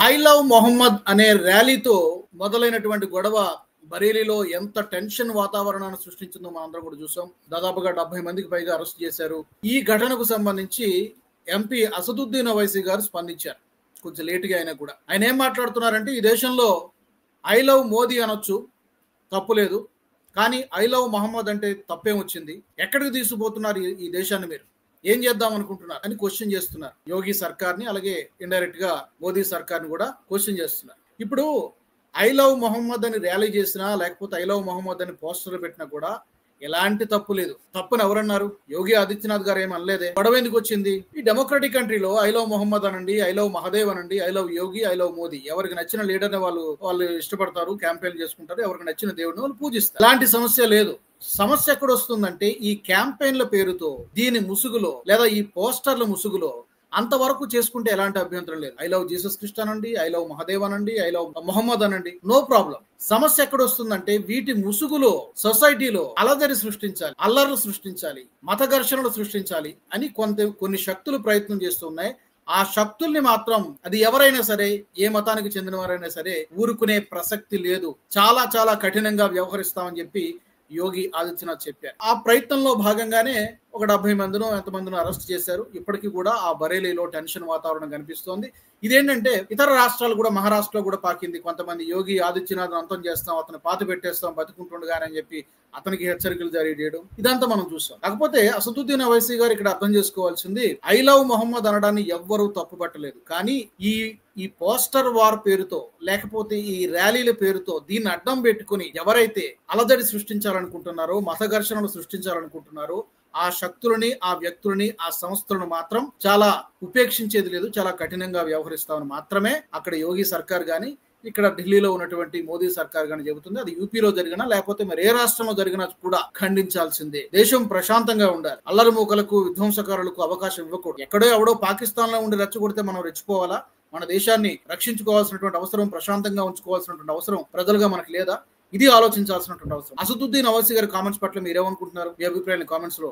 I love Mohammed అనే ర్యాలీతో మొదలైనటువంటి గొడవ బరేలీలో ఎంత టెన్షన్ వాతావరణాన్ని సృష్టించిందో మనందరం కూడా చూసాం. దాదాపుగా 70 మందికి పైగా అరెస్ట్ చేశారు. ఈ ఘటనకు సంబంధించి ఎంపీ అసదుద్దీన్ ఓవైసీ గారు స్పందించారు. కొంచెం లేటుగా అయినా కూడా ఆయన ఏం మాట్లాడుతున్నారంటే, ఈ దేశంలో ఐ లవ్ మోదీ అనొచ్చు, తప్పులేదు, కానీ ఐ లవ్ మహమ్మద్ అంటే తప్పేం వచ్చింది, ఎక్కడికి తీసుకుపోతున్నారు ఈ దేశాన్ని, మీరు ఏం చేద్దాం అనుకుంటున్నారు అని క్వశ్చన్ చేస్తున్నారు యోగి సర్కార్ని. అలాగే ఇండైరెక్ట్ గా మోదీ సర్కార్ని కూడా క్వశ్చన్ చేస్తున్నారు. ఇప్పుడు ఐ లవ్ మొహమ్మద్ అని ర్యాలీ చేసినా, లేకపోతే ఐ లవ్ మొహమ్మద్ అని పోస్టర్ పెట్టినా కూడా ఎలాంటి తప్పు లేదు. తప్పుని ఎవరన్నారు? యోగి ఆదిత్యనాథ్ గారు ఏమి అనలేదే. గొడవ ఎందుకు వచ్చింది? ఈ డెమోక్రటిక్ కంట్రీలో ఐ లవ్ మొహమ్మద్ అనండి, ఐ లవ్ మహదేవ్ అనండి, I love Yogi, I love Modi, ఎవరికి నచ్చిన లీడర్ని వాళ్ళు ఇష్టపడతారు, క్యాంపెయిన్ చేసుకుంటారు, ఎవరికి నచ్చిన దేవుడిని వాళ్ళు పూజిస్తారు. అలాంటి సమస్య లేదు. సమస్య ఎక్కడ వస్తుందంటే, ఈ క్యాంపెయిన్ల పేరుతో, దీని ముసుగులో, లేదా ఈ పోస్టర్ల ముసుగులో అంతవరకు చేసుకుంటే ఎలాంటి అభ్యంతరం లేదు. ఐ లవ్ జీసస్ క్రిస్ట్ అనండి, ఐ లవ్ మహదేవ్ అనండి, ఐ లవ్ మొహమ్మద్ అనండి, నో ప్రాబ్లం. సమస్య ఎక్కడ వస్తుందంటే, వీటి ముసుగులో సొసైటీలో అలజడి సృష్టించాలి, అల్లర్లు సృష్టించాలి, మత ఘర్షణలు సృష్టించాలి అని కొన్ని శక్తులు ప్రయత్నం చేస్తున్నాయి. ఆ శక్తుల్ని మాత్రం, అది ఎవరైనా సరే, ఏ మతానికి చెందిన వారైనా సరే, ఊరుకునే ప్రసక్తి లేదు. చాలా చాలా కఠినంగా వ్యవహరిస్తామని చెప్పి యోగి ఆదిత్యనాథ్ చెప్పారు. ఆ ప్రయత్నంలో భాగంగానే ఒక 70 మందినో ఎంతమందినో అరెస్ట్ చేశారు. ఇప్పటికీ కూడా ఆ బరేలీలో టెన్షన్ వాతావరణం కనిపిస్తోంది. ఇదేంటంటే ఇతర రాష్ట్రాలు కూడా, మహారాష్ట్రలో కూడా పాకింది. కొంతమంది యోగి ఆదిత్యనాథ్ అంతం చేస్తాం, అతను పాతి పెట్టేస్తాం బతుకుంటుండగానే అని చెప్పి అతనికి హెచ్చరికలు జారీ చేయడం, ఇదంతా మనం చూస్తాం. కాకపోతే అసదుద్దీన్ ఓవైసీ గారు ఇక్కడ అర్థం చేసుకోవాల్సింది, ఐ లవ్ మొహమ్మద్ అనడాన్ని ఎవ్వరూ తప్పు పట్టలేదు. కానీ ఈ పోస్టర్ వార్ పేరుతో, లేకపోతే ఈ ర్యాలీల పేరుతో దీన్ని అడ్డం పెట్టుకుని ఎవరైతే అలజడి సృష్టించాలనుకుంటున్నారో, మత ఘర్షణలు సృష్టించాలనుకుంటున్నారో, ఆ శక్తులని, ఆ వ్యక్తులని, ఆ సంస్థలను మాత్రం చాలా ఉపేక్షించేది లేదు, చాలా కఠినంగా వ్యవహరిస్తామని మాత్రమే అక్కడ యోగి సర్కార్ గాని, ఇక్కడ ఢిల్లీలో ఉన్నటువంటి మోదీ సర్కార్ గాని చెబుతుంది. అది యూపీలో జరిగినా, లేకపోతే మరి ఏ రాష్ట్రంలో జరిగినా కూడా ఖండించాల్సిందే. దేశం ప్రశాంతంగా ఉండాలి. అల్లరి మూకలకు, విధ్వంసకారులకు అవకాశం ఇవ్వకూడదు. ఎక్కడో ఎవడో పాకిస్తాన్ లో ఉండి రెచ్చగొడితే మనం రెచ్చిపోవాలా? మన దేశాన్ని రక్షించుకోవాల్సినటువంటి అవసరం, ప్రశాంతంగా ఉంచుకోవాల్సినటువంటి అవసరం ప్రజలుగా మనకు లేదా? ఇది ఆలోచించాల్సినటువంటి అవసరం. అసదుద్దీన్ ఓవైసీ గారి కామెంట్స్ పట్ల మీరేమనుకుంటున్నారు? మీ అభిప్రాయాన్ని కామెంట్స్ లో